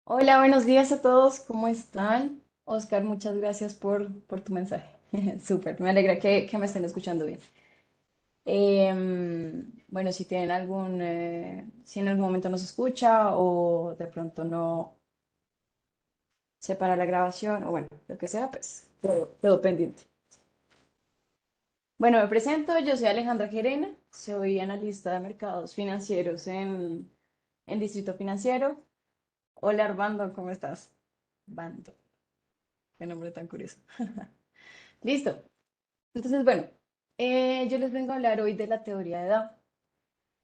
Hola, buenos días a todos, ¿cómo están? Oscar, muchas gracias por tu mensaje. Súper, me alegra que me estén escuchando bien. Bueno, si tienen si en algún momento no se escucha o de pronto no se para la grabación o bueno, lo que sea, pues todo pendiente. Bueno, me presento, yo soy Alejandra Gerena, soy analista de mercados financieros en Distrito Financiero. Hola Armando, ¿cómo estás? Bando, qué nombre tan curioso. Listo. Entonces, bueno, yo les vengo a hablar hoy de la teoría de Dow.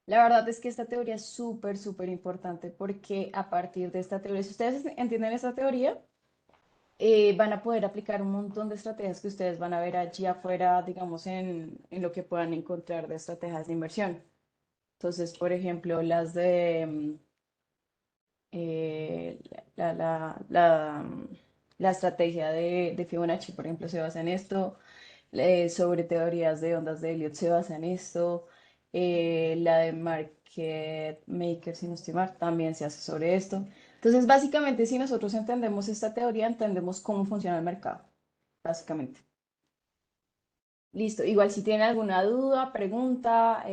La verdad es que esta teoría es súper importante porque a partir de esta teoría, si ustedes entienden esta teoría, van a poder aplicar un montón de estrategias que ustedes van a ver allí afuera, digamos, en lo que puedan encontrar de estrategias de inversión. Entonces, por ejemplo, la, la, la, la estrategia de Fibonacci, por ejemplo, se basa en esto. Sobre teorías de ondas de Elliot se basa en esto. La de Market Maker, si no estoy mal, también se hace sobre esto. Entonces, básicamente, si nosotros entendemos esta teoría, entendemos cómo funciona el mercado, básicamente. Listo. Igual si tienen alguna duda, pregunta,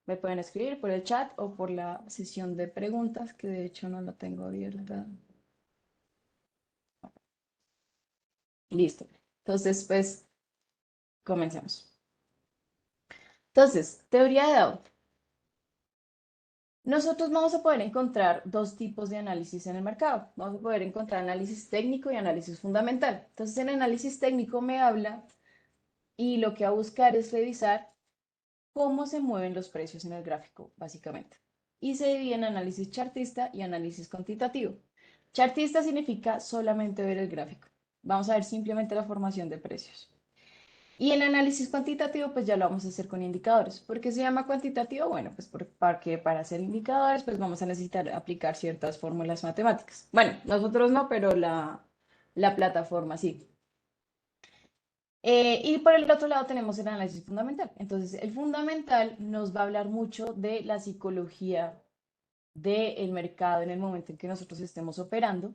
me pueden escribir por el chat o por la sesión de preguntas, que de hecho no la tengo abierta. Listo. Entonces, pues, comencemos. Entonces, teoría de Dow. Nosotros vamos a poder encontrar dos tipos de análisis en el mercado. Vamos a poder encontrar análisis técnico y análisis fundamental. Entonces, el análisis técnico me habla y lo que va a buscar es revisar cómo se mueven los precios en el gráfico, básicamente. Y se divide en análisis chartista y análisis cuantitativo. Chartista significa solamente ver el gráfico. Vamos a ver simplemente la formación de precios. Y el análisis cuantitativo, pues ya lo vamos a hacer con indicadores. ¿Por qué se llama cuantitativo? Bueno, pues porque para hacer indicadores, pues vamos a necesitar aplicar ciertas fórmulas matemáticas. Bueno, nosotros no, pero la plataforma sí. Y por el otro lado tenemos el análisis fundamental. Entonces, el fundamental nos va a hablar mucho de la psicología del mercado en el momento en que nosotros estemos operando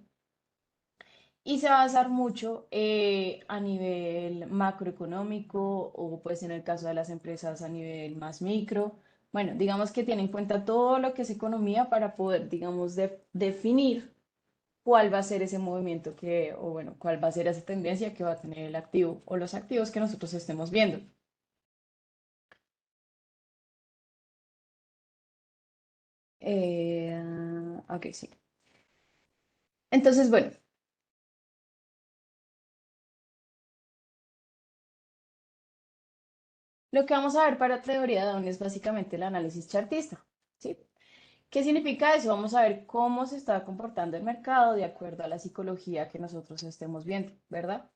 y se va a basar mucho a nivel macroeconómico o pues en el caso de las empresas a nivel más micro. Bueno, digamos que tiene en cuenta todo lo que es economía para poder, digamos, definir cuál va a ser ese movimiento o bueno, cuál va a ser esa tendencia que va a tener el activo o los activos que nosotros estemos viendo. Ok, sí. Entonces, bueno, lo que vamos a ver para teoría de Down es básicamente el análisis chartista, ¿sí? ¿Qué significa eso? Vamos a ver cómo se está comportando el mercado de acuerdo a la psicología que nosotros estemos viendo, ¿verdad?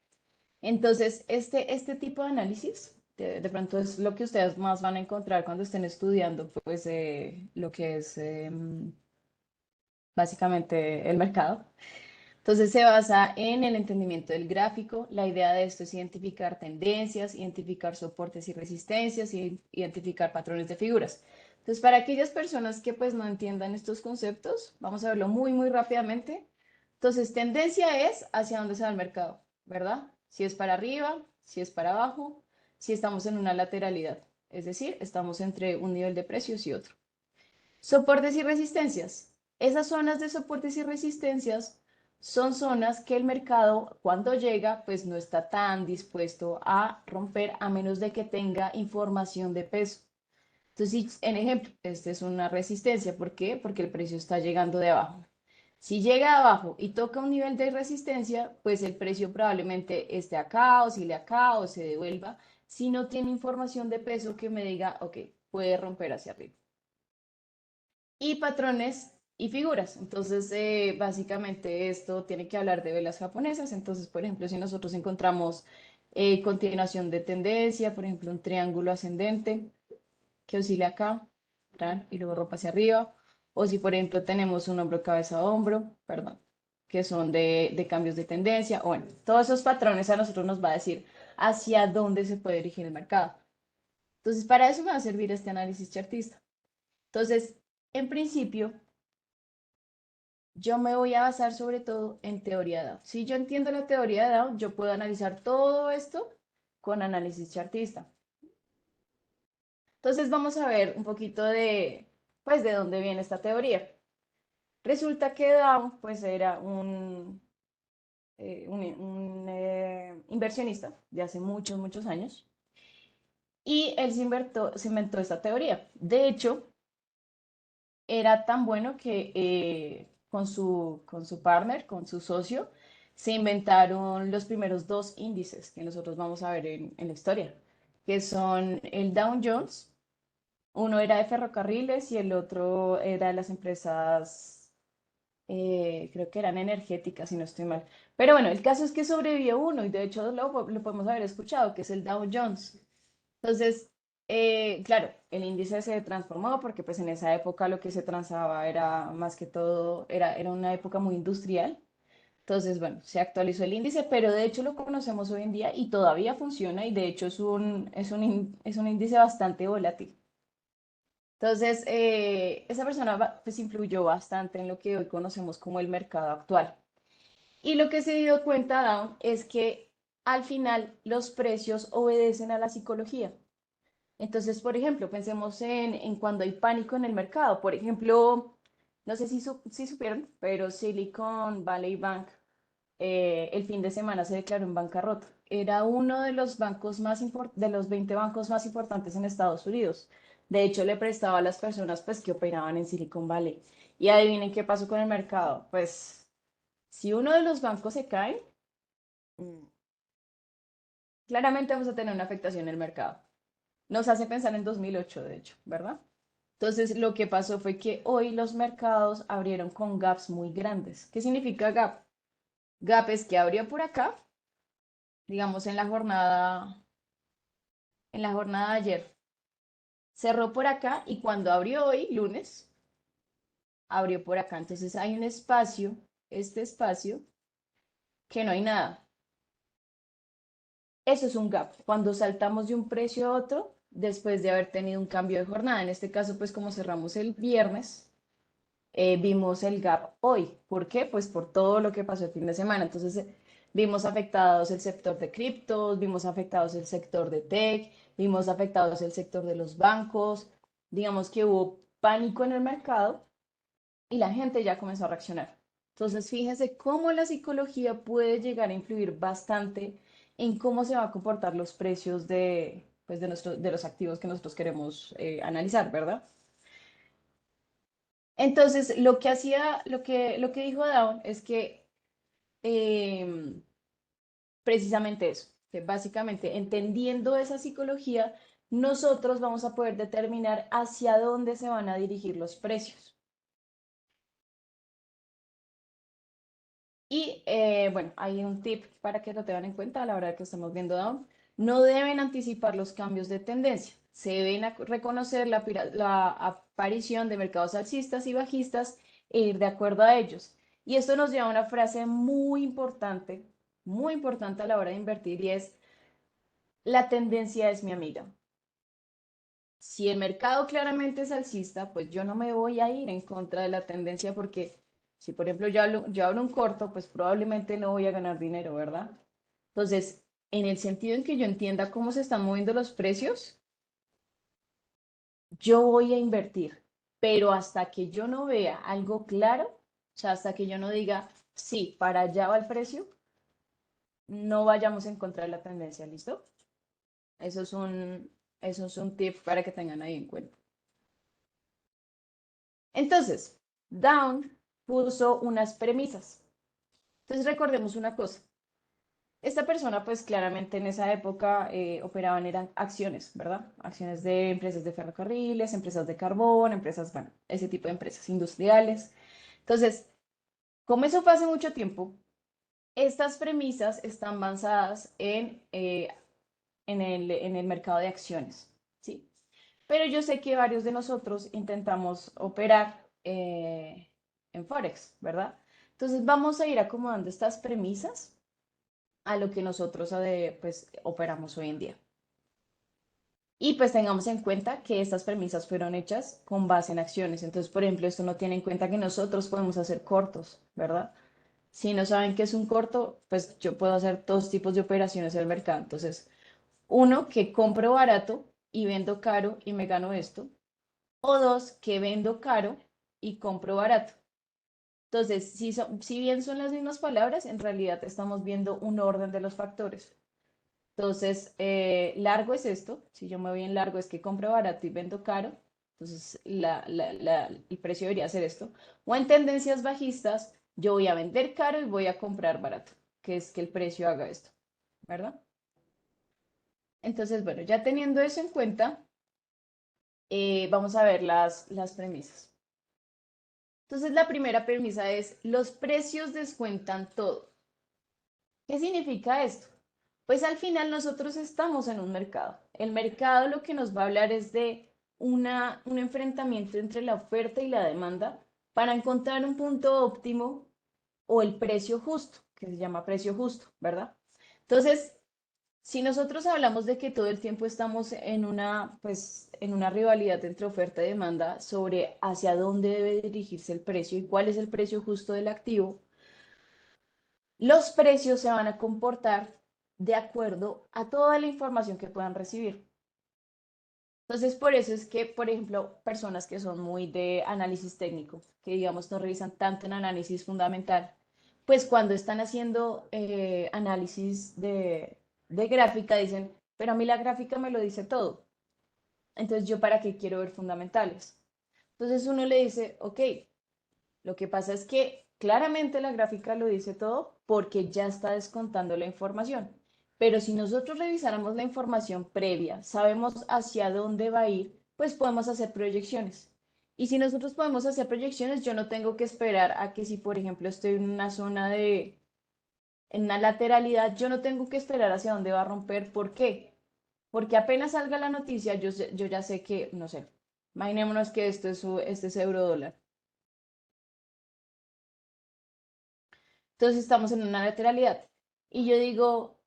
Entonces, este tipo de análisis, de pronto es lo que ustedes más van a encontrar cuando estén estudiando, pues, lo que es básicamente el mercado. Entonces se basa en el entendimiento del gráfico. La idea de esto es identificar tendencias, identificar soportes y resistencias y identificar patrones de figuras. Entonces, para aquellas personas que pues no entiendan estos conceptos, vamos a verlo muy rápidamente. Entonces, tendencia es hacia dónde se va el mercado, ¿verdad? Si es para arriba, si es para abajo, si estamos en una lateralidad, es decir, estamos entre un nivel de precios y otro. Soportes y resistencias. Esas zonas de soportes y resistencias son zonas que el mercado cuando llega pues no está tan dispuesto a romper a menos de que tenga información de peso. Entonces, en ejemplo, esta es una resistencia. ¿Por qué? Porque el precio está llegando de abajo. Si llega abajo y toca un nivel de resistencia, pues el precio probablemente esté acá o oscile acá o se devuelva si no tiene información de peso que me diga, ok, puede romper hacia arriba y patrones y figuras. Entonces, básicamente esto tiene que hablar de velas japonesas. Entonces, por ejemplo, si nosotros encontramos continuación de tendencia, por ejemplo, un triángulo ascendente que oscila acá, ¿verdad? Y luego rompe hacia arriba. O si, por ejemplo, tenemos un hombro, cabeza, hombro, perdón, que son de cambios de tendencia. O bueno, todos esos patrones a nosotros nos va a decir hacia dónde se puede dirigir el mercado. Entonces, para eso me va a servir este análisis chartista. Entonces, en principio, Yo me voy a basar sobre todo en teoría de Down. Si yo entiendo la teoría de Down, yo puedo analizar todo esto con análisis chartista. Entonces vamos a ver un poquito de, pues, de dónde viene esta teoría. Resulta que Down, pues, era un inversionista de hace muchos, muchos años y él se inventó esta teoría. De hecho, era tan bueno que con su partner, con su socio, se inventaron los primeros dos índices que nosotros vamos a ver en la historia, que son el Dow Jones. Uno era de ferrocarriles y el otro era de las empresas, creo que eran energéticas, si no estoy mal. Pero bueno, el caso es que sobrevivió uno y de hecho lo podemos haber escuchado, que es el Dow Jones. Entonces, claro, el índice se transformó porque pues en esa época lo que se transaba era más que todo, era una época muy industrial. Entonces, bueno, se actualizó el índice, pero de hecho lo conocemos hoy en día y todavía funciona y de hecho es un índice bastante volátil. Entonces, esa persona pues influyó bastante en lo que hoy conocemos como el mercado actual. Y lo que se dio cuenta Down es que al final los precios obedecen a la psicología. Entonces, por ejemplo, pensemos en cuando hay pánico en el mercado. Por ejemplo, no sé si supieron, pero Silicon Valley Bank el fin de semana se declaró en bancarrota. Era uno de los bancos de los 20 bancos más importantes en Estados Unidos. De hecho, le prestaba a las personas pues, que operaban en Silicon Valley. Y adivinen qué pasó con el mercado. Pues, si uno de los bancos se cae, mm, claramente vamos a tener una afectación en el mercado. Nos hace pensar en 2008, de hecho, ¿verdad? Entonces, lo que pasó fue que hoy los mercados abrieron con gaps muy grandes. ¿Qué significa gap? Gap es que abrió por acá, digamos en la jornada de ayer, cerró por acá y cuando abrió hoy, lunes, abrió por acá. Entonces hay un espacio, este espacio, que no hay nada. Eso es un gap. Cuando saltamos de un precio a otro, después de haber tenido un cambio de jornada, en este caso, pues como cerramos el viernes, vimos el gap hoy. ¿Por qué? Pues por todo lo que pasó el fin de semana. Entonces, vimos afectados el sector de criptos, vimos afectados el sector de tech, vimos afectados el sector de los bancos. Digamos que hubo pánico en el mercado y la gente ya comenzó a reaccionar. Entonces, fíjense cómo la psicología puede llegar a influir bastante en cómo se van a comportar los precios pues de los activos que nosotros queremos analizar, ¿verdad? Entonces, lo que dijo Down es que em, precisamente eso, que básicamente entendiendo esa psicología, nosotros vamos a poder determinar hacia dónde se van a dirigir los precios. Y bueno, hay un tip para que lo tengan en cuenta a la hora que estamos viendo Down. No deben anticipar los cambios de tendencia. Se deben reconocer la aparición de mercados alcistas y bajistas e ir de acuerdo a ellos. Y esto nos lleva a una frase muy importante a la hora de invertir y es, la tendencia es mi amiga. Si el mercado claramente es alcista, pues yo no me voy a ir en contra de la tendencia porque si, por ejemplo, yo abro un corto, pues probablemente no voy a ganar dinero, ¿verdad? Entonces, en el sentido en que yo entienda cómo se están moviendo los precios, yo voy a invertir, pero hasta que yo no vea algo claro, o sea, hasta que yo no diga, sí, para allá va el precio, no vayamos en contra de la tendencia, ¿listo? Eso es un, eso es un tip para que tengan ahí en cuenta. Entonces, Down puso unas premisas. Entonces, recordemos una cosa. Esta persona, pues claramente en esa época operaban, eran acciones, ¿verdad? Acciones de empresas de ferrocarriles, empresas de carbón, empresas, bueno, ese tipo de empresas industriales. Entonces, como eso fue hace mucho tiempo, estas premisas están basadas en el mercado de acciones, ¿sí? Pero yo sé que varios de nosotros intentamos operar en Forex, ¿verdad? Entonces vamos a ir acomodando estas premisas a lo que nosotros pues, operamos hoy en día. Y pues tengamos en cuenta que estas premisas fueron hechas con base en acciones. Entonces, por ejemplo, esto no tiene en cuenta que nosotros podemos hacer cortos, ¿verdad? Si no saben qué es un corto, pues yo puedo hacer dos tipos de operaciones en el mercado. Entonces, uno, que compro barato y vendo caro y me gano esto. O dos, que vendo caro y compro barato. Entonces, si bien son las mismas palabras, en realidad estamos viendo un orden de los factores. Entonces, largo es esto. Si yo me voy en largo es que compro barato y vendo caro. Entonces, el precio debería ser esto. O en tendencias bajistas, yo voy a vender caro y voy a comprar barato, que es que el precio haga esto, ¿verdad? Entonces, bueno, ya teniendo eso en cuenta, vamos a ver las premisas. Entonces, la primera premisa es, los precios descuentan todo. ¿Qué significa esto? Pues al final nosotros estamos en un mercado. El mercado lo que nos va a hablar es de un enfrentamiento entre la oferta y la demanda para encontrar un punto óptimo o el precio justo, que se llama precio justo, ¿verdad? Entonces, si nosotros hablamos de que todo el tiempo estamos en pues, en una rivalidad entre oferta y demanda sobre hacia dónde debe dirigirse el precio y cuál es el precio justo del activo, los precios se van a comportar de acuerdo a toda la información que puedan recibir. Entonces, por eso es que, por ejemplo, personas que son muy de análisis técnico, que digamos no revisan tanto en análisis fundamental, pues cuando están haciendo análisis de gráfica dicen, pero a mí la gráfica me lo dice todo. Entonces, ¿yo para qué quiero ver fundamentales? Entonces uno le dice, ok, lo que pasa es que claramente la gráfica lo dice todo porque ya está descontando la información. Pero si nosotros revisáramos la información previa, sabemos hacia dónde va a ir, pues podemos hacer proyecciones. Y si nosotros podemos hacer proyecciones, yo no tengo que esperar a que si, por ejemplo, estoy en una zona en una lateralidad, yo no tengo que esperar hacia dónde va a romper. ¿Por qué? Porque apenas salga la noticia, yo ya sé que, no sé, imaginémonos que este es euro dólar. Entonces estamos en una lateralidad. Y yo digo,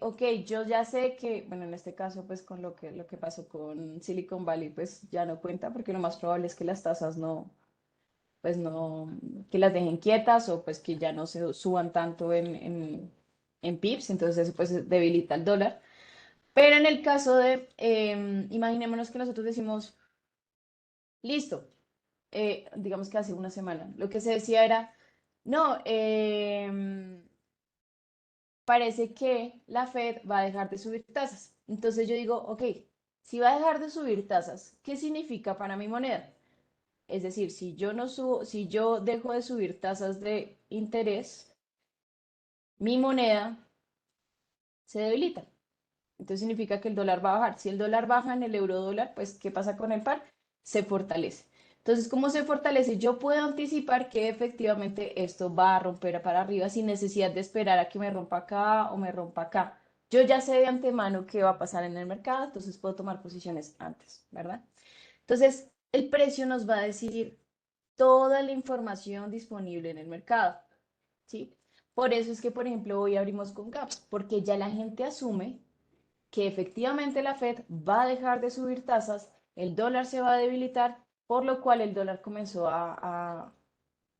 ok, yo ya sé que, bueno, en este caso, pues con lo que pasó con Silicon Valley, pues ya no cuenta, porque lo más probable es que las tasas no, pues no, que las dejen quietas o pues que ya no se suban tanto en pips, entonces eso pues debilita el dólar. Pero en el caso de, imaginémonos que nosotros decimos, listo, digamos que hace una semana, lo que se decía era, no, parece que la Fed va a dejar de subir tasas. Entonces yo digo, ok, si va a dejar de subir tasas, ¿qué significa para mi moneda? Es decir, si yo no subo, si yo dejo de subir tasas de interés, mi moneda se debilita. Entonces significa que el dólar va a bajar. Si el dólar baja en el euro dólar, pues ¿qué pasa con el par? Se fortalece. Entonces, ¿cómo se fortalece? Yo puedo anticipar que efectivamente esto va a romper para arriba sin necesidad de esperar a que me rompa acá o me rompa acá. Yo ya sé de antemano qué va a pasar en el mercado, entonces puedo tomar posiciones antes, ¿verdad? Entonces, el precio nos va a decir toda la información disponible en el mercado, ¿sí? Por eso es que, por ejemplo, hoy abrimos con gaps, porque ya la gente asume que efectivamente la Fed va a dejar de subir tasas, el dólar se va a debilitar, por lo cual el dólar comenzó a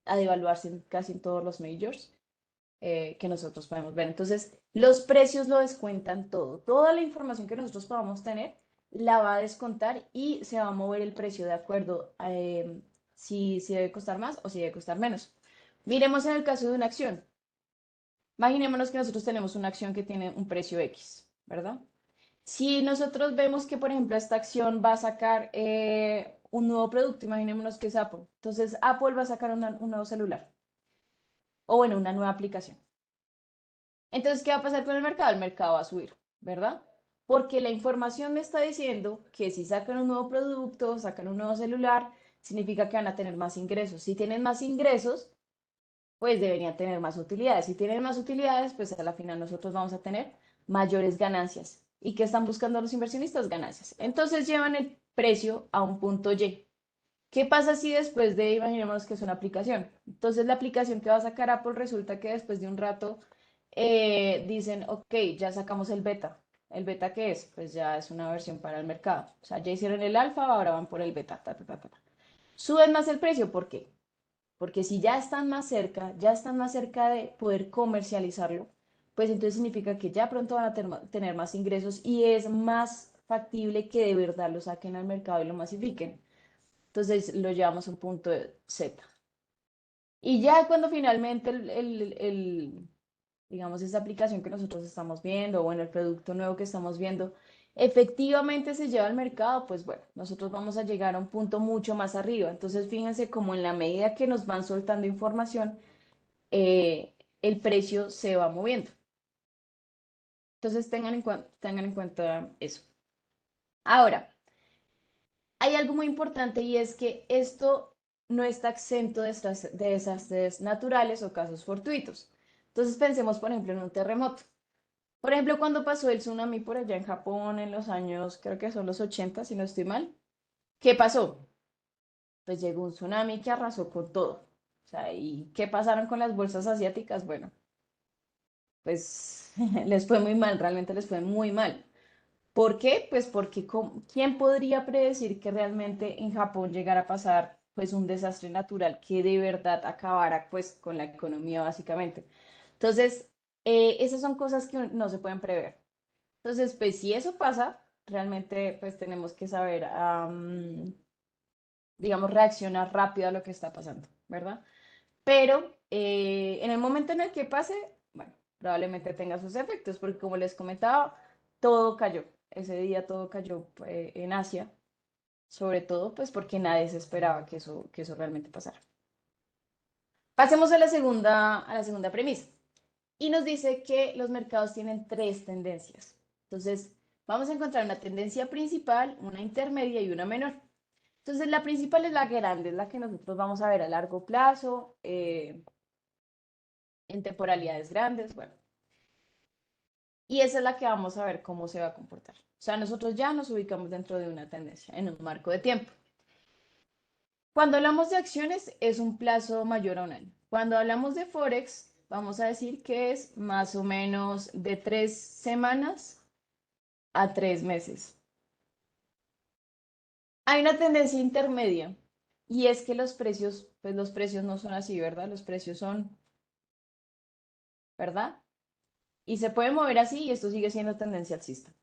devaluarse casi en todos los majors que nosotros podemos ver. Entonces, los precios lo descuentan todo. Toda la información que nosotros podamos tener la va a descontar y se va a mover el precio de acuerdo a si debe costar más o si debe costar menos. Miremos en el caso de una acción. Imaginémonos que nosotros tenemos una acción que tiene un precio X, ¿verdad? Si nosotros vemos que, por ejemplo, esta acción va a sacar un nuevo producto, imaginémonos que es Apple. Entonces, Apple va a sacar un nuevo celular o, bueno, una nueva aplicación. Entonces, ¿qué va a pasar con el mercado? El mercado va a subir, ¿verdad? Porque la información me está diciendo que si sacan un nuevo producto, sacan un nuevo celular, significa que van a tener más ingresos. Si tienen más ingresos, pues deberían tener más utilidades. Si tienen más utilidades, pues a la final nosotros vamos a tener mayores ganancias. ¿Y qué están buscando los inversionistas? Ganancias. Entonces llevan el precio a un punto Y. ¿Qué pasa si después de, imaginemos que es una aplicación? Entonces la aplicación que va a sacar Apple resulta que después de un rato dicen, ok, ya sacamos el beta. ¿El beta qué es? Pues ya es una versión para el mercado. O sea, ya hicieron el alfa, ahora van por el beta. Ta, ta, ta, ta, ta. Suben más el precio, ¿por qué? Porque si ya están más cerca de poder comercializarlo, pues entonces significa que ya pronto van a tener más ingresos y es más factible que de verdad lo saquen al mercado y lo masifiquen. Entonces lo llevamos a un punto de Z. Y ya cuando finalmente digamos, esa aplicación que nosotros estamos viendo, o bueno, el producto nuevo que estamos viendo, efectivamente se lleva al mercado, pues bueno, nosotros vamos a llegar a un punto mucho más arriba. Entonces, fíjense cómo en la medida que nos van soltando información, el precio se va moviendo. Entonces, tengan en cuenta eso. Ahora, hay algo muy importante y es que esto no está exento de desastres naturales o casos fortuitos. Entonces, pensemos, por ejemplo, en un terremoto. Por ejemplo, cuando pasó el tsunami por allá en Japón en los años, creo que son los 80, si no estoy mal, ¿qué pasó? Pues llegó un tsunami que arrasó con todo. O sea, ¿y qué pasaron con las bolsas asiáticas? Bueno, pues les fue muy mal, realmente les fue muy mal. ¿Por qué? Pues porque ¿quién podría predecir que realmente en Japón llegara a pasar pues un desastre natural que de verdad acabara pues con la economía básicamente? Entonces, esas son cosas que no se pueden prever. Entonces, pues si eso pasa, realmente pues tenemos que saber, digamos, reaccionar rápido a lo que está pasando, ¿verdad? Pero en el momento en el que pase, bueno, probablemente tenga sus efectos, porque como les comentaba, todo cayó. Ese día todo cayó en Asia, sobre todo pues porque nadie se esperaba que eso realmente pasara. Pasemos a la segunda premisa. Y nos dice que los mercados tienen tres tendencias. Entonces, vamos a encontrar una tendencia principal, una intermedia y una menor. Entonces, la principal es la grande, es la que nosotros vamos a ver a largo plazo, en temporalidades grandes, bueno. Y esa es la que vamos a ver cómo se va a comportar. O sea, nosotros ya nos ubicamos dentro de una tendencia, en un marco de tiempo. Cuando hablamos de acciones, es un plazo mayor a un año. Cuando hablamos de Forex, vamos a decir que es más o menos de 3 semanas a 3 meses. Hay una tendencia intermedia y es que los precios, pues los precios no son así, ¿verdad? Los precios son, ¿verdad? Y se puede mover así y esto sigue siendo tendencia alcista.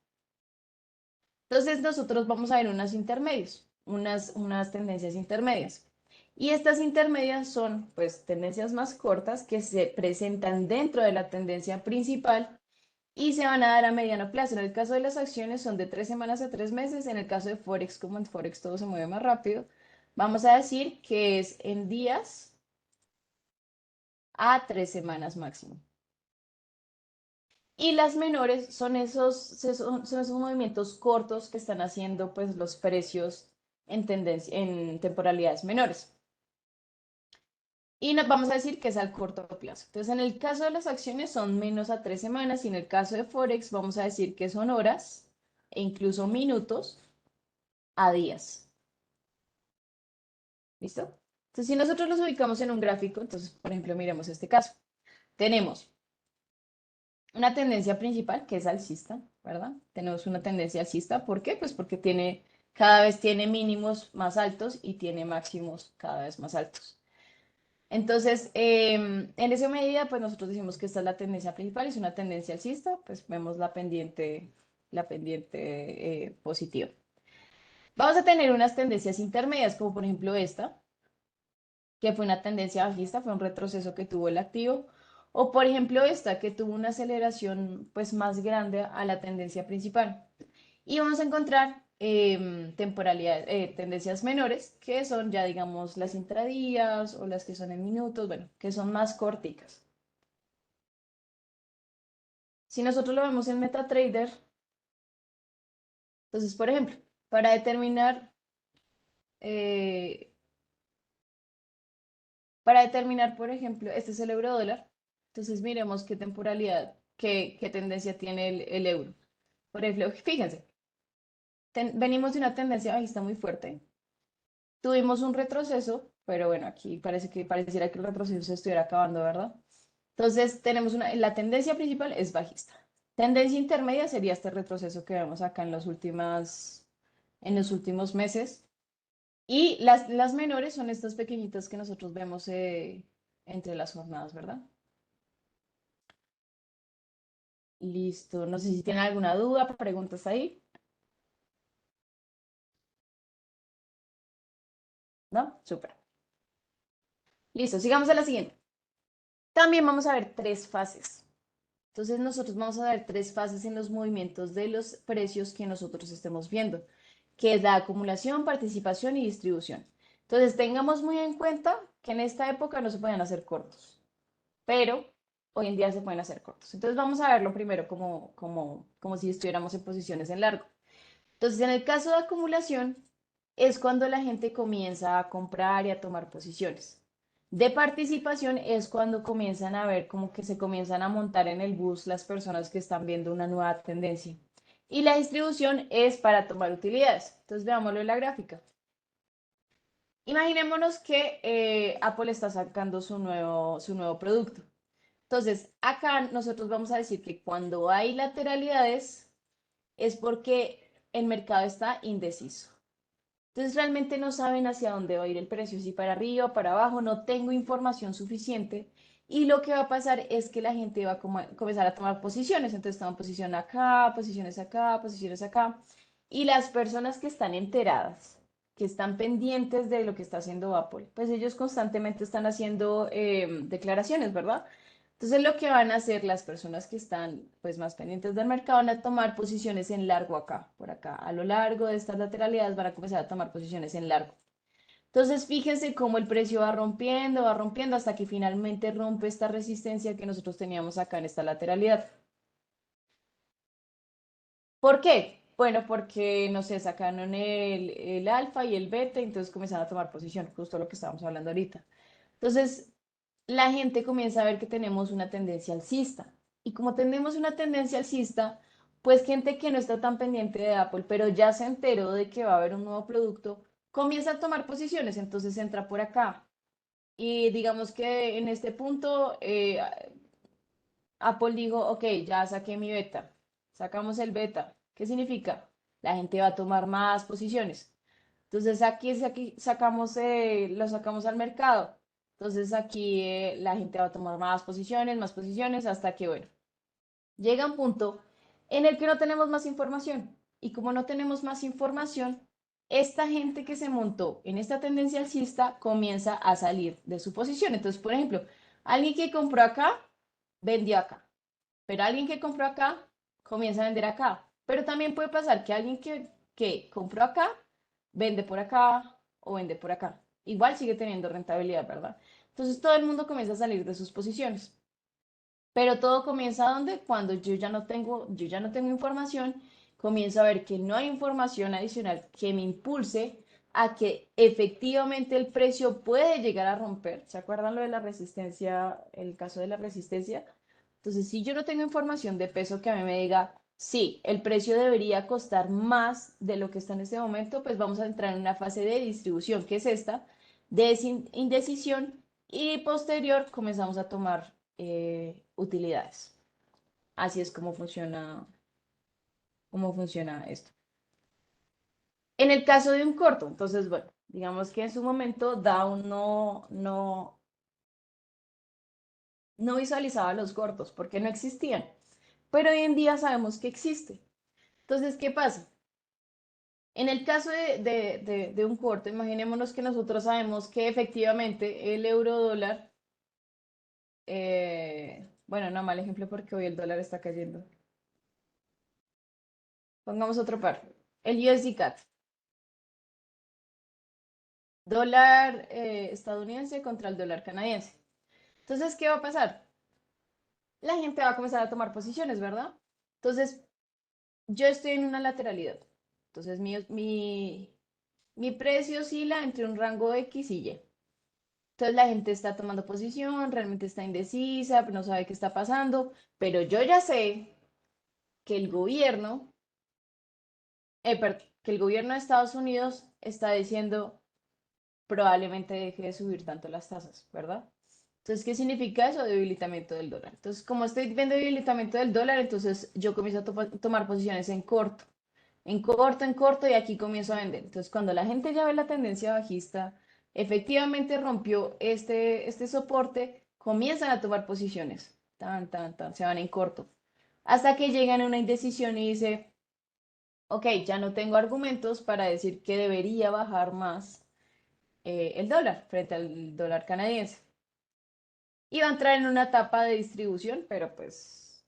Entonces nosotros vamos a ver unas tendencias intermedias. Y estas intermedias son pues tendencias más cortas que se presentan dentro de la tendencia principal y se van a dar a mediano plazo. En el caso de las acciones son de 3 semanas a 3 meses. En el caso de Forex, como en Forex todo se mueve más rápido, vamos a decir que es en días a 3 semanas máximo. Y las menores son esos movimientos cortos que están haciendo pues los precios en temporalidades menores. Y nos vamos a decir que es al corto plazo. Entonces, en el caso de las acciones son menos a 3 semanas y en el caso de Forex vamos a decir que son horas e incluso minutos a días. ¿Listo? Entonces, si nosotros los ubicamos en un gráfico, entonces, por ejemplo, miremos este caso. Tenemos una tendencia principal que es alcista, ¿verdad? Tenemos una tendencia alcista, ¿por qué? Pues porque cada vez tiene mínimos más altos y tiene máximos cada vez más altos. Entonces, en esa medida, pues nosotros decimos que esta es la tendencia principal, es una tendencia alcista, pues vemos la pendiente positiva. Vamos a tener unas tendencias intermedias, como por ejemplo esta, que fue una tendencia bajista, fue un retroceso que tuvo el activo, o por ejemplo esta, que tuvo una aceleración pues más grande a la tendencia principal. Y vamos a encontrar tendencias menores, que son ya digamos las intradías o las que son en minutos, bueno, que son más corticas. Si nosotros lo vemos en MetaTrader, entonces por ejemplo, para determinar eh, Para determinar, por ejemplo, este es el euro dólar. Entonces miremos qué temporalidad, qué tendencia tiene el euro. Por ejemplo, fíjense, venimos de una tendencia bajista muy fuerte. Tuvimos un retroceso, pero bueno, aquí pareciera que el retroceso se estuviera acabando, ¿verdad? Entonces tenemos la tendencia principal es bajista. Tendencia intermedia sería este retroceso que vemos acá en los últimos meses. Y las menores son estas pequeñitas que nosotros vemos entre las jornadas, ¿verdad? Listo. No sé si tienen alguna duda, preguntas ahí. ¿No? Súper. Listo, sigamos a la siguiente. También vamos a ver tres fases. Entonces nosotros vamos a ver tres fases en los movimientos de los precios que nosotros estemos viendo, que es la acumulación, participación y distribución. Entonces tengamos muy en cuenta que en esta época no se pueden hacer cortos, pero hoy en día se pueden hacer cortos. Entonces vamos a verlo primero como si estuviéramos en posiciones en largo. Entonces en el caso de acumulación es cuando la gente comienza a comprar y a tomar posiciones. De participación es cuando comienzan a ver como que se comienzan a montar en el bus las personas que están viendo una nueva tendencia. Y la distribución es para tomar utilidades. Entonces veámoslo en la gráfica. Imaginémonos que Apple está sacando su nuevo producto. Entonces, acá nosotros vamos a decir que cuando hay lateralidades es porque el mercado está indeciso. Entonces realmente no saben hacia dónde va a ir el precio, si para arriba o para abajo, no tengo información suficiente y lo que va a pasar es que la gente va a comenzar a tomar posiciones, entonces toman posición acá, posiciones acá, posiciones acá y las personas que están enteradas, que están pendientes de lo que está haciendo Apple, pues ellos constantemente están haciendo declaraciones, ¿verdad? Entonces lo que van a hacer las personas que están pues más pendientes del mercado van a tomar posiciones en largo acá, por acá, a lo largo de estas lateralidades van a comenzar a tomar posiciones en largo. Entonces fíjense cómo el precio va rompiendo hasta que finalmente rompe esta resistencia que nosotros teníamos acá en esta lateralidad. ¿Por qué? Bueno, porque no sé, sacaron el alfa y el beta, entonces comenzaron a tomar posición, justo lo que estábamos hablando ahorita. Entonces, la gente comienza a ver que tenemos una tendencia alcista. Y como tenemos una tendencia alcista, pues gente que no está tan pendiente de Apple, pero ya se enteró de que va a haber un nuevo producto, comienza a tomar posiciones, entonces entra por acá. Y digamos que en este punto Apple dijo, ok, ya saqué mi beta, sacamos el beta. ¿Qué significa? La gente va a tomar más posiciones. Entonces aquí sacamos, lo sacamos al mercado. Entonces aquí la gente va a tomar más posiciones, hasta que, bueno, llega un punto en el que no tenemos más información. Y como no tenemos más información, esta gente que se montó en esta tendencia alcista comienza a salir de su posición. Entonces, por ejemplo, alguien que compró acá, vendió acá. Pero alguien que compró acá, comienza a vender acá. Pero también puede pasar que alguien que compró acá, vende por acá o vende por acá. Igual sigue teniendo rentabilidad, ¿verdad? Entonces todo el mundo comienza a salir de sus posiciones. Pero todo comienza donde cuando yo ya no tengo información, comienzo a ver que no hay información adicional que me impulse a que efectivamente el precio puede llegar a romper. ¿Se acuerdan lo de la resistencia, el caso de la resistencia? Entonces, si yo no tengo información de peso que a mí me diga, sí, el precio debería costar más de lo que está en este momento, pues vamos a entrar en una fase de distribución, que es esta, de indecisión, y posterior comenzamos a tomar utilidades. Así es cómo funciona esto. En el caso de un corto, entonces, bueno, digamos que en su momento Dow no visualizaba los cortos porque no existían, pero hoy en día sabemos que existe. Entonces, ¿qué pasa? En el caso de un corto, imaginémonos que nosotros sabemos que efectivamente el euro dólar, bueno, no mal ejemplo porque hoy el dólar está cayendo. Pongamos otro par. El USD CAT, dólar estadounidense contra el dólar canadiense. Entonces, ¿qué va a pasar? La gente va a comenzar a tomar posiciones, ¿verdad? Entonces, yo estoy en una lateralidad. Entonces, mi precio oscila entre un rango X y Y. Entonces, la gente está tomando posición, realmente está indecisa, no sabe qué está pasando, pero yo ya sé que que el gobierno de Estados Unidos está diciendo probablemente deje de subir tanto las tasas, ¿verdad? Entonces, ¿qué significa eso? Debilitamiento del dólar. Entonces, como estoy viendo debilitamiento del dólar, entonces yo comienzo a tomar posiciones en corto, en corto, y aquí comienzo a vender. Entonces, cuando la gente ya ve la tendencia bajista, efectivamente rompió este soporte, comienzan a tomar posiciones. Tan, tan, tan, se van en corto. Hasta que llegan a una indecisión y dice, ok, ya no tengo argumentos para decir que debería bajar más el dólar frente al dólar canadiense. Y va a entrar en una etapa de distribución, pero pues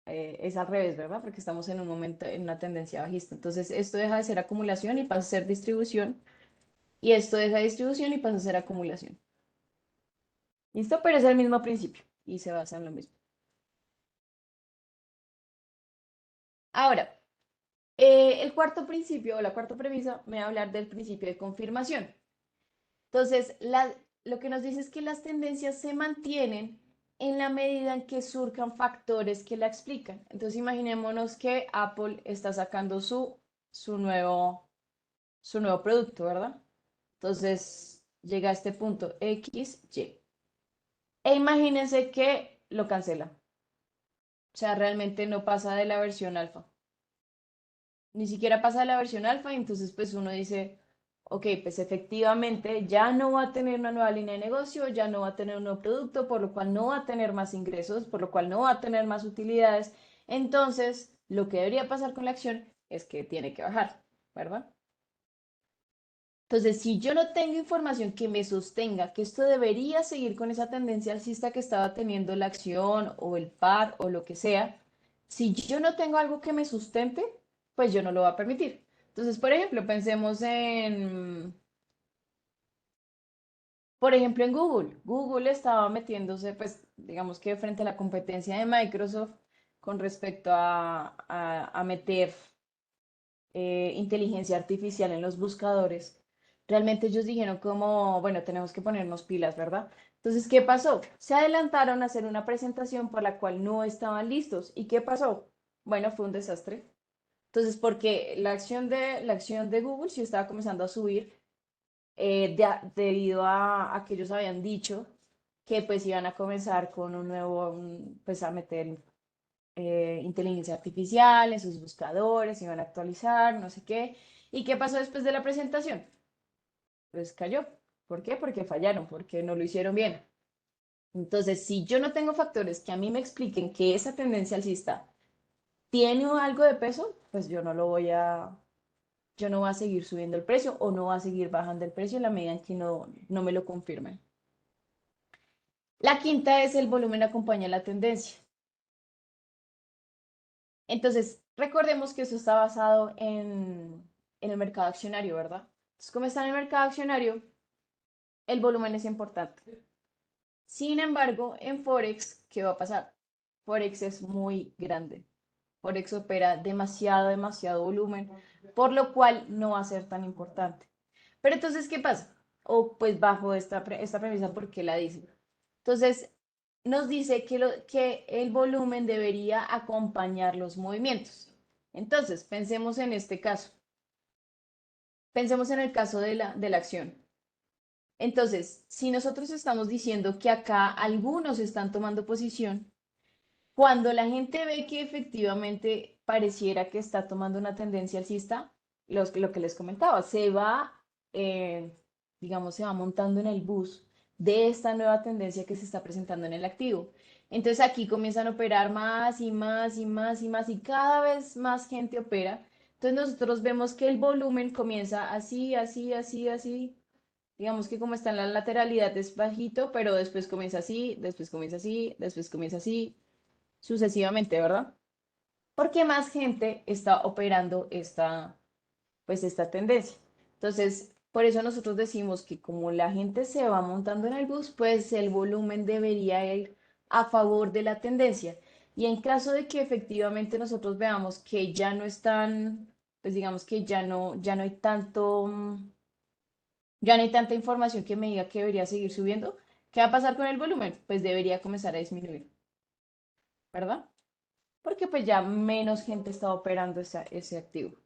es al revés, ¿verdad? Porque estamos en un momento, en una tendencia bajista. Entonces, esto deja de ser acumulación y pasa a ser distribución. Y esto deja de distribución y pasa a ser acumulación. ¿Listo? Pero es el mismo principio y se basa en lo mismo. Ahora, el cuarto principio o la cuarta premisa me va a hablar del principio de confirmación. Entonces, lo que nos dice es que las tendencias se mantienen en la medida en que surjan factores que la explican. Entonces, imaginémonos que Apple está sacando su nuevo producto, ¿verdad? Entonces, llega a este punto X, Y. E imagínense que lo cancela. O sea, realmente no pasa de la versión alfa. Ni siquiera pasa de la versión alfa y entonces pues uno dice, ok, pues efectivamente ya no va a tener una nueva línea de negocio, ya no va a tener un nuevo producto, por lo cual no va a tener más ingresos, por lo cual no va a tener más utilidades. Entonces, lo que debería pasar con la acción es que tiene que bajar, ¿verdad? Entonces, si yo no tengo información que me sostenga que esto debería seguir con esa tendencia alcista que estaba teniendo la acción o el par o lo que sea, si yo no tengo algo que me sustente, pues yo no lo voy a permitir. Entonces, por ejemplo, pensemos por ejemplo, en Google. Google estaba metiéndose, pues, digamos que frente a la competencia de Microsoft con respecto a meter inteligencia artificial en los buscadores, realmente ellos dijeron como, bueno, tenemos que ponernos pilas, ¿verdad? Entonces, ¿qué pasó? Se adelantaron a hacer una presentación por la cual no estaban listos. ¿Y qué pasó? Bueno, fue un desastre. Entonces, porque la acción de Google sí estaba comenzando a subir debido a que ellos habían dicho que pues iban a comenzar con pues a meter inteligencia artificial en sus buscadores, iban a actualizar, no sé qué. ¿Y qué pasó después de la presentación? Pues cayó. ¿Por qué? Porque fallaron, porque no lo hicieron bien. Entonces, si yo no tengo factores que a mí me expliquen que esa tendencia alcista tiene algo de peso, pues yo no voy a seguir subiendo el precio o no voy a seguir bajando el precio en la medida en que no me lo confirmen. La quinta es el volumen acompaña la tendencia. Entonces, recordemos que eso está basado en el mercado accionario, ¿verdad? Entonces, como está en el mercado accionario, el volumen es importante. Sin embargo, en Forex, ¿qué va a pasar? Forex es muy grande. Forex opera demasiado, demasiado volumen, por lo cual no va a ser tan importante. Pero entonces, ¿qué pasa? O pues bajo esta premisa, ¿por qué la dice? Entonces, nos dice que el volumen debería acompañar los movimientos. Entonces, pensemos en este caso. Pensemos en el caso de la acción. Entonces, si nosotros estamos diciendo que acá algunos están tomando posición, cuando la gente ve que efectivamente pareciera que está tomando una tendencia alcista, lo que les comentaba, eh, digamos, se va montando en el bus de esta nueva tendencia que se está presentando en el activo. Entonces aquí comienzan a operar más y más y más y más y cada vez más gente opera. Entonces nosotros vemos que el volumen comienza así, así, así, así. Digamos que como está en la lateralidad es bajito, pero después comienza así, después comienza así, después comienza así, sucesivamente, ¿verdad? Porque más gente está operando pues esta tendencia. Entonces, por eso nosotros decimos que como la gente se va montando en el bus, pues el volumen debería ir a favor de la tendencia. Y en caso de que efectivamente nosotros veamos que ya no están, pues digamos que ya no hay ya no hay tanta información que me diga que debería seguir subiendo, ¿qué va a pasar con el volumen? Pues debería comenzar a disminuir, ¿verdad? Porque pues ya menos gente está operando ese activo.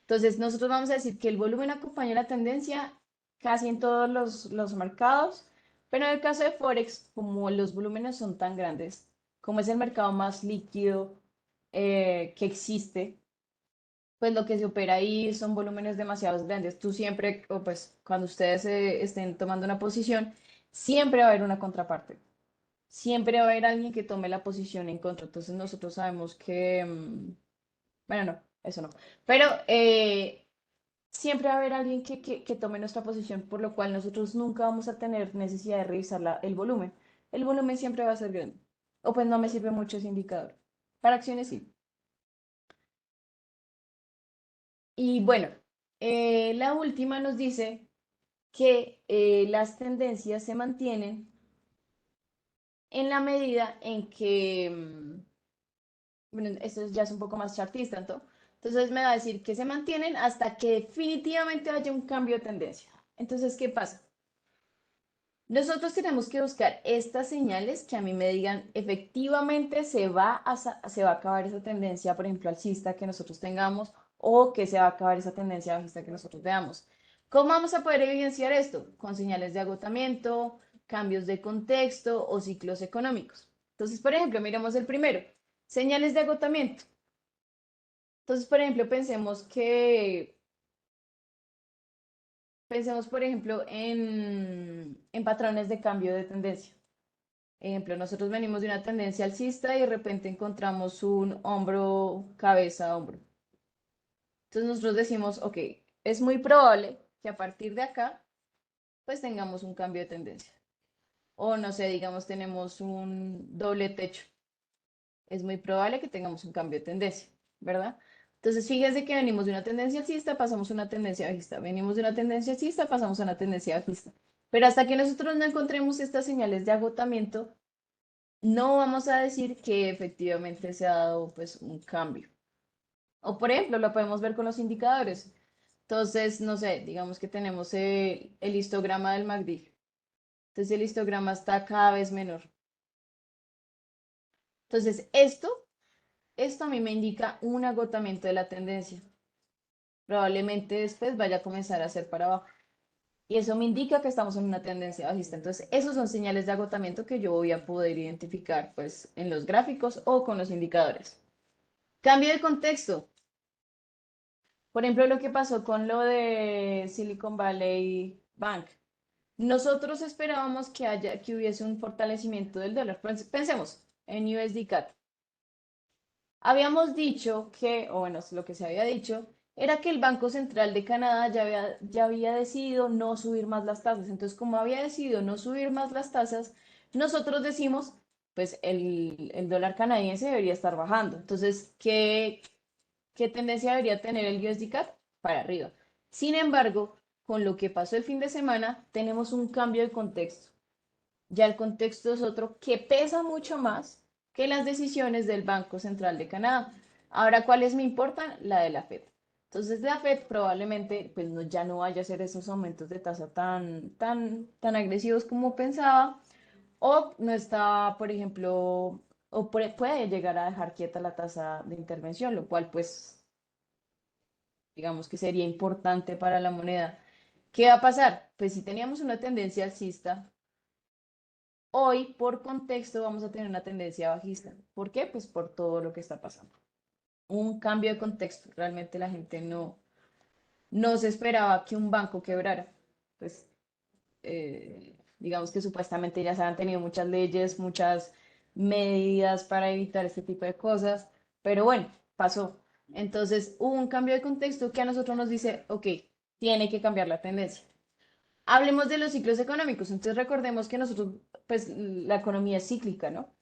Entonces, nosotros vamos a decir que el volumen acompaña la tendencia casi en todos los mercados, Pero en el caso de Forex, como los volúmenes son tan grandes, como es el mercado más líquido que existe, pues lo que se opera ahí son volúmenes demasiado grandes. Tú siempre, o pues cuando ustedes estén tomando una posición, siempre va a haber una contraparte. Siempre va a haber alguien que tome la posición en contra. Entonces nosotros sabemos que, bueno, no, eso no. Pero siempre va a haber alguien que tome nuestra posición, por lo cual nosotros nunca vamos a tener necesidad de revisar el volumen. El volumen siempre va a ser grande. O pues no me sirve mucho ese indicador. Para acciones sí. Y bueno, la última nos dice que las tendencias se mantienen en la medida en que, bueno, esto ya es un poco más chartista, ¿no? Entonces me va a decir que se mantienen hasta que definitivamente haya un cambio de tendencia. Entonces, ¿qué pasa? Nosotros tenemos que buscar estas señales que a mí me digan efectivamente se va a acabar esa tendencia, por ejemplo, alcista que nosotros tengamos o que se va a acabar esa tendencia bajista que nosotros veamos. ¿Cómo vamos a poder evidenciar esto? Con señales de agotamiento, cambios de contexto o ciclos económicos. Entonces, por ejemplo, miremos el primero, señales de agotamiento. Entonces, por ejemplo, pensemos, por ejemplo, en patrones de cambio de tendencia. Ejemplo, nosotros venimos de una tendencia alcista y de repente encontramos un hombro, cabeza, hombro. Entonces nosotros decimos, ok, es muy probable que a partir de acá, pues tengamos un cambio de tendencia. O no sé, digamos, tenemos un doble techo. Es muy probable que tengamos un cambio de tendencia, ¿verdad? Entonces fíjense que venimos de una tendencia alcista, pasamos a una tendencia bajista. Venimos de una tendencia alcista, pasamos a una tendencia bajista. Pero hasta que nosotros no encontremos estas señales de agotamiento, no vamos a decir que efectivamente se ha dado pues un cambio. O por ejemplo, lo podemos ver con los indicadores. Entonces, no sé, digamos que tenemos el histograma del MACD. Entonces el histograma está cada vez menor. Entonces, esto a mí me indica un agotamiento de la tendencia. Probablemente después vaya a comenzar a ser para abajo. Y eso me indica que estamos en una tendencia bajista. Entonces, esos son señales de agotamiento que yo voy a poder identificar pues en los gráficos o con los indicadores. Cambio de contexto. Por ejemplo, lo que pasó con lo de Silicon Valley Bank. Nosotros esperábamos que hubiese un fortalecimiento del dólar. Pensemos en USD CAD. Habíamos dicho que, o bueno, lo que se había dicho, era que el Banco Central de Canadá ya había decidido no subir más las tasas. Entonces, como había decidido no subir más las tasas, nosotros decimos, pues el dólar canadiense debería estar bajando. Entonces, ¿qué tendencia debería tener el USD CAD? Para arriba. Sin embargo, con lo que pasó el fin de semana, tenemos un cambio de contexto. Ya el contexto es otro que pesa mucho más que las decisiones del Banco Central de Canadá. Ahora, ¿cuáles me importan? La de la Fed. Entonces, la Fed probablemente pues no, ya no vaya a hacer esos aumentos de tasa tan agresivos como pensaba, o no está, por ejemplo, puede llegar a dejar quieta la tasa de intervención, lo cual pues digamos que sería importante para la moneda. ¿Qué va a pasar? Pues si teníamos una tendencia alcista, hoy por contexto vamos a tener una tendencia bajista. ¿Por qué? Pues por todo lo que está pasando. Un cambio de contexto. Realmente la gente no se esperaba que un banco quebrara. Pues digamos que supuestamente ya se han tenido muchas leyes, muchas medidas para evitar este tipo de cosas, pero bueno, pasó. Entonces hubo un cambio de contexto que a nosotros nos dice, ok, tiene que cambiar la tendencia. Hablemos de los ciclos económicos. Entonces recordemos que nosotros, pues la economía es cíclica, ¿no?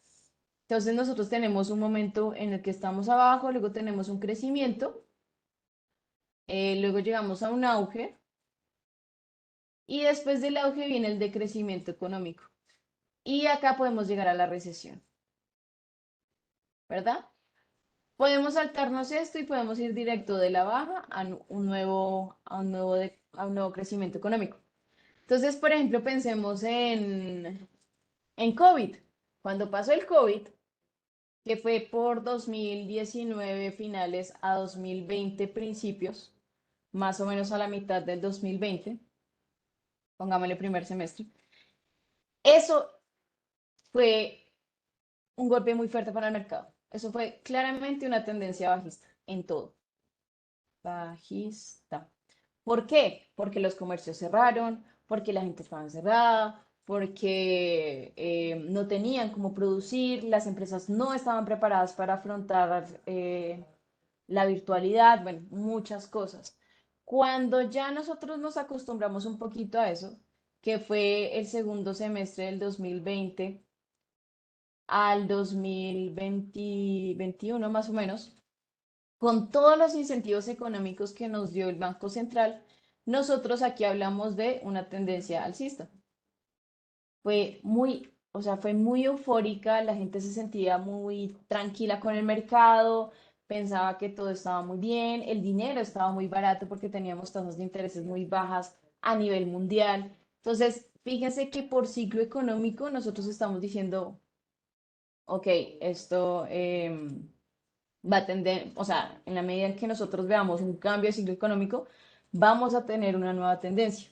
Entonces nosotros tenemos un momento en el que estamos abajo, luego tenemos un crecimiento, luego llegamos a un auge y después del auge viene el decrecimiento económico. Y acá podemos llegar a la recesión, ¿verdad? Podemos saltarnos esto y podemos ir directo de la baja a a un nuevo crecimiento económico. Entonces, por ejemplo, pensemos en COVID. Cuando pasó el COVID, que fue por 2019 finales a 2020 principios, más o menos a la mitad del 2020, pongámosle primer semestre. Eso fue un golpe muy fuerte para el mercado. Eso fue claramente una tendencia bajista en todo. Bajista. ¿Por qué? Porque los comercios cerraron, porque la gente estaba encerrada, porque no tenían cómo producir, las empresas no estaban preparadas para afrontar la virtualidad, bueno, muchas cosas. Cuando ya nosotros nos acostumbramos un poquito a eso, que fue el segundo semestre del 2020 al 2021 más o menos, con todos los incentivos económicos que nos dio el Banco Central, nosotros aquí hablamos de una tendencia alcista. Fue muy, o sea, fue muy eufórica, la gente se sentía muy tranquila con el mercado, pensaba que todo estaba muy bien, el dinero estaba muy barato porque teníamos tasas de intereses muy bajas a nivel mundial. Entonces, fíjense que por ciclo económico nosotros estamos diciendo, ok, esto va a tender, o sea, en la medida en que nosotros veamos un cambio de ciclo económico, vamos a tener una nueva tendencia.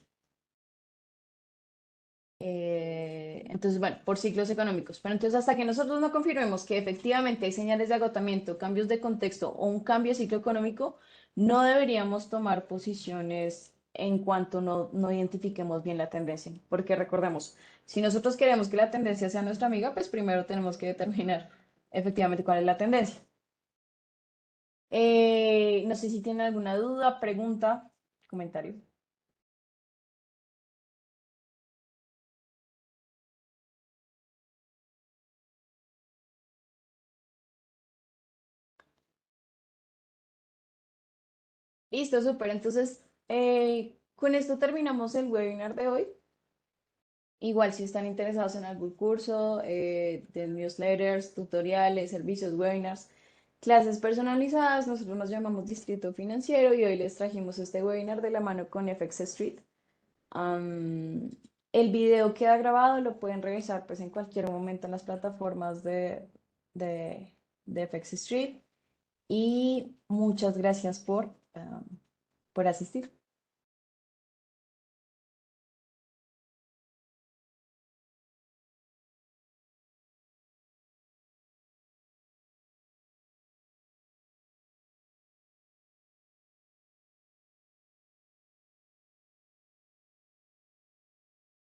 Entonces, bueno, por ciclos económicos. Pero entonces, hasta que nosotros no confirmemos que efectivamente hay señales de agotamiento, cambios de contexto o un cambio de ciclo económico, no deberíamos tomar posiciones en cuanto no identifiquemos bien la tendencia. Porque recordemos, si nosotros queremos que la tendencia sea nuestra amiga, pues primero tenemos que determinar efectivamente cuál es la tendencia. No sé si tienen alguna duda, pregunta, comentario. Listo, súper. Entonces, con esto terminamos el webinar de hoy. Igual si están interesados en algún curso de newsletters, tutoriales, servicios, webinars, clases personalizadas, nosotros nos llamamos Distrito Financiero y hoy les trajimos este webinar de la mano con FX Street. Am, el video queda grabado, lo pueden revisar pues en cualquier momento en las plataformas de, de FX Street y muchas gracias por asistir.